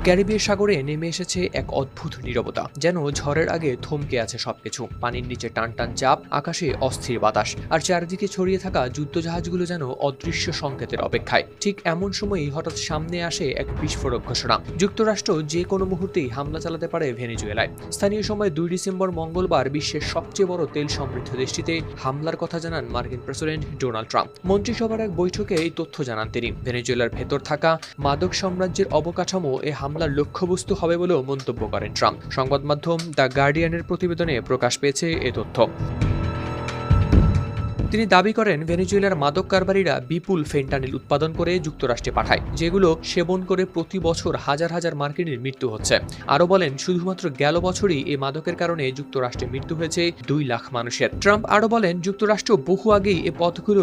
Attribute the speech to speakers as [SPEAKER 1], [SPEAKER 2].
[SPEAKER 1] ক্যারিবীয় সাগরে নেমে এসেছে এক অদ্ভুত নীরবতা, যেন ঝড়ের আগে থমকে আছে সবকিছু। পানির নিচে টান টান চাপ, আকাশে অস্থির বাতাস, আর চারিদিকে ছড়িয়ে থাকা যুদ্ধজাহাজগুলো যেন অদৃশ্য সংকেতের অপেক্ষায়। ঠিক এমন সময়ই হঠাৎ সামনে আসে এক বিস্ফোরক ঘোষণা। যুক্তরাষ্ট্র যে কোনো মুহূর্তেই হামলা চালাতে পারে ভেনেজুয়েলায়। স্থানীয় সময় 2 ডিসেম্বর মঙ্গলবার বিশ্বের সবচেয়ে বড় তেল সমৃদ্ধ দেশটিতে হামলার কথা জানান মার্কিন প্রেসিডেন্ট ডোনাল্ড ট্রাম্প। মন্ত্রিসভার এক বৈঠকে এই তথ্য জানান তিনি। ভেনেজুয়েলার ভেতর থাকা মাদক সাম্রাজ্যের অবকাঠামো এ হামলার লক্ষ্যবস্তু হবে বলেও মন্তব্য করেন ট্রাম্প। সংবাদ মাধ্যম দ্য গার্ডিয়ানের প্রতিবেদনে প্রকাশ পেয়েছে এ তথ্য। তিনি দাবি করেন, ভেনেজুয়েলার মাদক কারবারিরা বিপুল ফেন্টানিল উৎপাদন করে যুক্তরাষ্ট্রে পাঠায়, যেগুলো সেবন করে প্রতি বছর হাজার হাজার মার্কিনের মৃত্যু হচ্ছে। আরও বলেন, শুধুমাত্র গেল বছরই এই মাদকের কারণে যুক্তরাষ্ট্রে মৃত্যু হয়েছে 2 লাখ মানুষের। ট্রাম্প আরও বলেন, যুক্তরাষ্ট্র বহু আগেই এ পথগুলো